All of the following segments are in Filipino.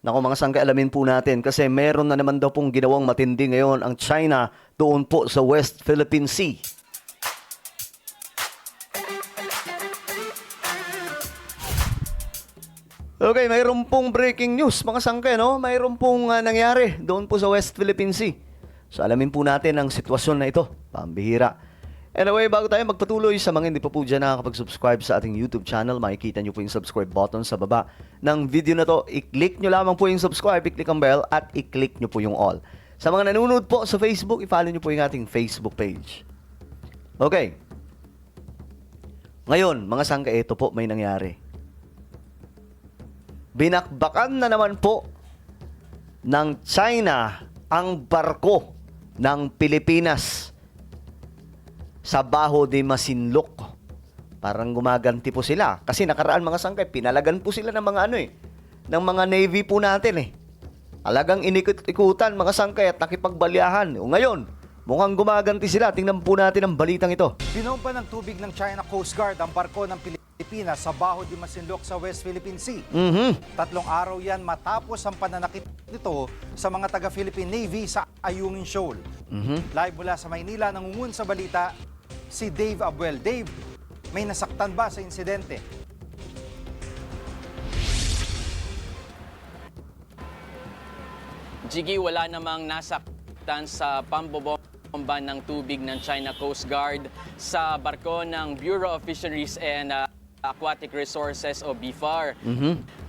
Naku mga sangkay, alamin po natin kasi meron na naman daw pong ginawang matindi ngayon ang China doon po sa West Philippine Sea. Okay, mayroon pong breaking news mga sangkay, no? Mayroon pong nangyari doon po sa West Philippine Sea. So alamin po natin ang sitwasyon na ito. Pambihira. Anyway, bago tayo magpatuloy sa mga hindi pa po dyan nakakapag-subscribe sa ating YouTube channel, makikita nyo po yung subscribe button sa baba ng video na to. I-click nyo lamang po yung subscribe, i-click ang bell, at i-click nyo po yung all. Sa mga nanonood po sa Facebook, i-follow nyo po yung ating Facebook page. Okay. Ngayon, mga sangkay, ito po may nangyari. Binakbakan na naman po ng China ang barko ng Pilipinas sa Baho de Masinloc. Parang gumaganti po sila. Kasi nakaraan mga sangkay, pinalagan po sila ng mga ng mga Navy po natin eh. Alagang inikot-ikutan mga sangkay at nakipagbalyahan. O ngayon, mukhang gumaganti sila. Tingnan po natin ang balitang ito. Binomba ng tubig ng China Coast Guard ang barko ng Pilipinas sa Baho de Masinloc sa West Philippine Sea. 3 araw yan matapos ang pananakit nito sa mga taga-Philippine Navy sa Ayungin Shoal. Live mula sa Maynila, nangungun sa balita si Dave Abuel. Dave, may nasaktan ba sa insidente? Jiggy, wala namang nasaktan sa pambobomba ng tubig ng China Coast Guard sa barko ng Bureau of Fisheries and Aquatic Resources o BFAR.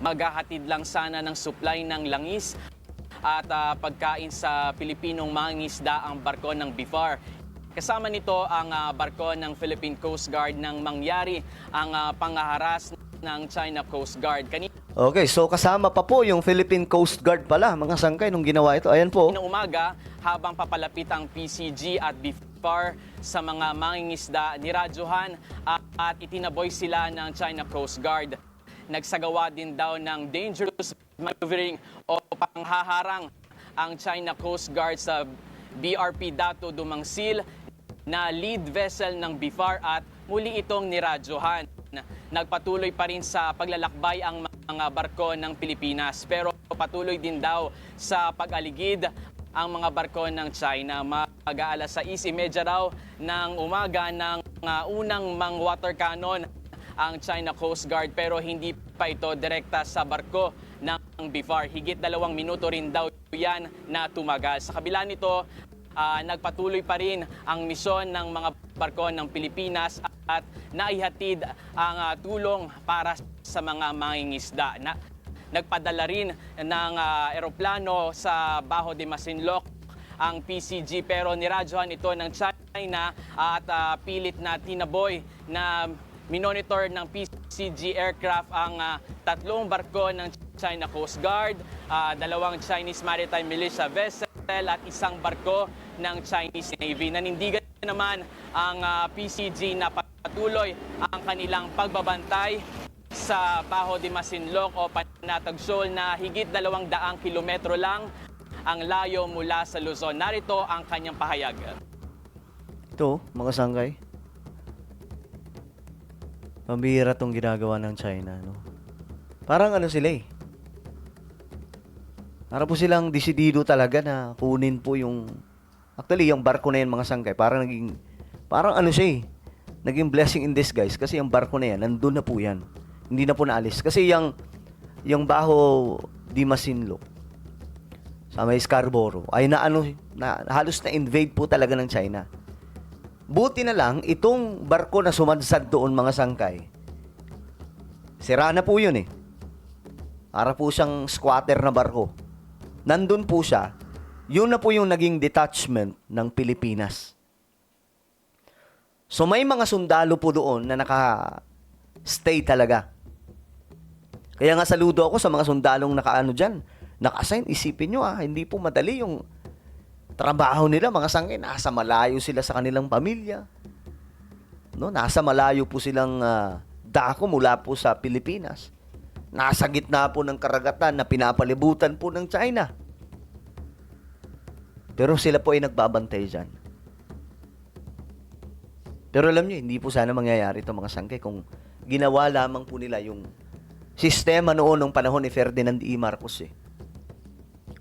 Maghahatid lang sana ng supply ng langis at pagkain sa Pilipinong mangingisda ang barko ng BFAR. Kasama nito ang barko ng Philippine Coast Guard nang mangyari ang panghaharas ng China Coast Guard. Okay, so kasama pa po yung Philippine Coast Guard pala, mga sangkay, nung ginawa ito. Ayan po. Ng umaga, habang papalapit ang PCG at BFAR sa mga mangingisda, niradyohan at itinaboy sila ng China Coast Guard. Nagsagawa din daw ng dangerous maneuvering o panghaharang ang China Coast Guard sa BRP Dato Dumangsil na lead vessel ng BFAR at muli itong niradyohan. Nagpatuloy pa rin sa paglalakbay ang mga barko ng Pilipinas pero patuloy din daw sa pag-aligid ang mga barko ng China. Mag-aalas 6:30 raw ng umaga ng unang water cannon ang China Coast Guard pero hindi pa ito direkta sa barko ng BFAR. Higit 2 minuto rin daw yan na tumagal. Sa kabila nito, nagpatuloy pa rin ang misyon ng mga barko ng Pilipinas at naihatid ang tulong para sa mga mangingisda. Nagpadala rin ng eroplano sa Baho de Masinloc ang PCG pero niradyohan ito ng China at pilit na tinaboy na minonitor ng PCG aircraft ang 3 barko ng China Coast Guard, 2 Chinese Maritime Militia vessel at 1 barko ng Chinese Navy. Nanindigan naman ang PCG na patuloy ang kanilang pagbabantay sa Baho de Masinloc o Panatag Shoal na higit 200 kilometro lang ang layo mula sa Luzon. Narito ang kanyang pahayag. Ito, mga sangkay. Pambihira tong ginagawa ng China, no? Parang sila eh. Para po silang desidido talaga na kunin po yung... Actually, yung barko na yan, mga sangkay, parang siya eh. Naging blessing in disguise kasi yung barko na yan, nandun na po yan. Hindi na po naalis. Kasi yung Baho de Masinloc sa may Scarborough ay halos na-invade po talaga ng China. Buti na lang, itong barko na sumadsad doon, mga sangkay, sira na po yun eh. Para po siyang squatter na barko. Nandun po siya. Yun na po yung naging detachment ng Pilipinas. So may mga sundalo po doon na naka-stay talaga. Kaya nga saludo ako sa mga sundalong dyan, naka-assign. Isipin nyo hindi po madali yung trabaho nila, mga sangkay. Nasa malayo sila sa kanilang pamilya. No? Nasa malayo po silang dako mula po sa Pilipinas. Nasa gitna po ng karagatan na pinapalibutan po ng China. Pero sila po ay nagbabantay dyan. Pero alam niyo, hindi po sana mangyayari ito, mga sangkay, kung ginawa lamang po nila yung sistema noon ng panahon ni Ferdinand E. Marcos eh.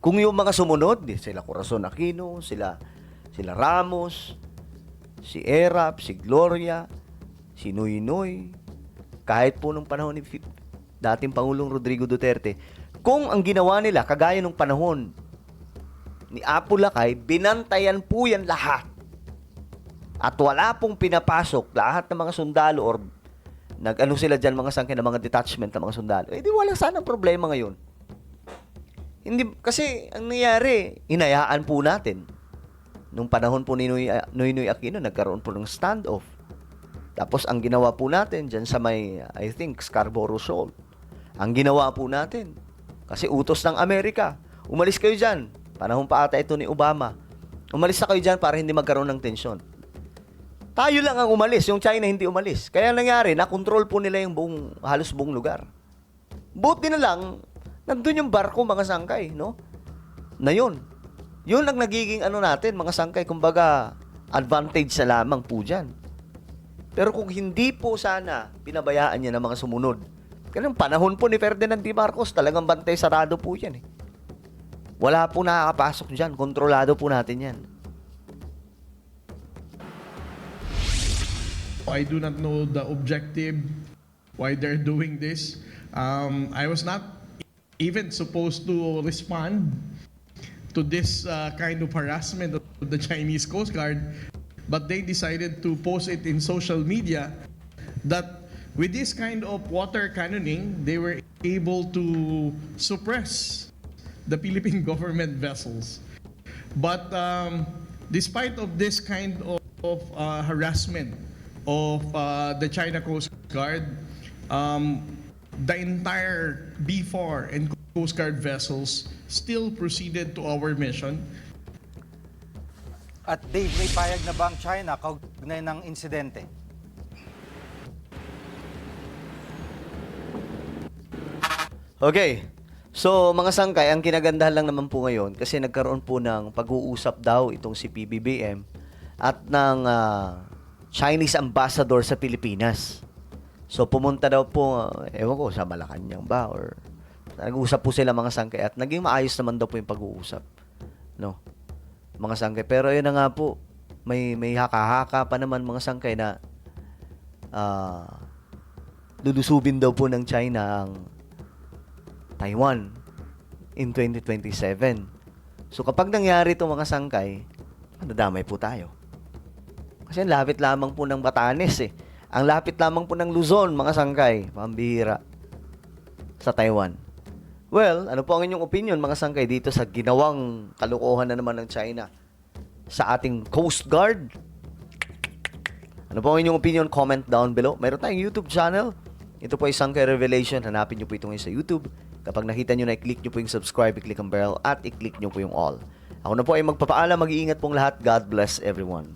Kung yung mga sumunod, sila Corazon Aquino, sila Ramos, si Erap, si Gloria, si Noynoy, kahit po nung panahon ni dating Pangulong Rodrigo Duterte, kung ang ginawa nila, kagaya nung panahon ni Apo Lakay, binantayan po yan lahat. At wala pong pinapasok lahat ng mga sundalo or nag-ano sila dyan, mga sangkin ng mga detachment ng mga sundalo. Eh di wala sanang problema ngayon. Hindi, kasi ang nangyari, hinayaan po natin. Nung panahon po ni Noynoy Aquino, nagkaroon po ng standoff. Tapos ang ginawa po natin dyan sa may, I think, Scarborough Shoal. Ang ginawa po natin, kasi utos ng Amerika, umalis kayo dyan. Panahon pa ata ito ni Obama. Umalis na kayo dyan para hindi magkaroon ng tensyon. Tayo lang ang umalis, yung China hindi umalis. Kaya nangyari, nakontrol po nila yung halos buong lugar. Buti na lang, nandun yung barko, mga sangkay, no? Na yun. Yun ang nagiging natin, mga sangkay, kumbaga, advantage sa lamang po dyan. Pero kung hindi po sana pinabayaan niya ng mga sumunod, kasi panahon po ni Ferdinand D. Marcos, talagang bantay sarado po yan. Wala po nakakapasok dyan. Kontrolado po natin yan. I do not know the objective why they're doing this. I was not even supposed to respond to this kind of harassment of the Chinese Coast Guard, but they decided to post it in social media that with this kind of water cannoning, they were able to suppress the Philippine government vessels. But despite of this kind of harassment of the China Coast Guard, the entire B4 and Coast Guard vessels still proceeded to our mission. At Dave, may payag na ba ang China kaugnay ng insidente? Okay. So, mga sangkay, ang kinagandahan lang naman po ngayon kasi nagkaroon po ng pag-uusap daw itong si PBBM at ng Chinese ambassador sa Pilipinas. So, pumunta daw po, ewan ko, sa Malacanang ba or nag-uusap po sila mga sangkay at naging maayos naman daw po yung pag-uusap. No? Mga sangkay. Pero yun na nga po, may haka-haka pa naman mga sangkay na lulusubin daw po ng China ang Taiwan in 2027. So kapag nangyari itong mga sangkay, nadamay po tayo. Kasi ang lapit lamang po ng Batanes eh. Ang lapit lamang po ng Luzon, mga sangkay, pambihira sa Taiwan. Well, ano po ang inyong opinion, mga sangkay, dito sa ginawang kalokohan na naman ng China sa ating Coast Guard? Ano po ang inyong opinion? Comment down below. Mayroon tayong YouTube channel. Ito po ay Sangkay Revelation. Hanapin nyo po ito ngayon sa YouTube. Kapag nakita nyo na, i-click nyo po yung subscribe, i-click ang bell, at i-click nyo po yung all. Ako na po ay magpapaalam. Mag-iingat pong lahat. God bless everyone.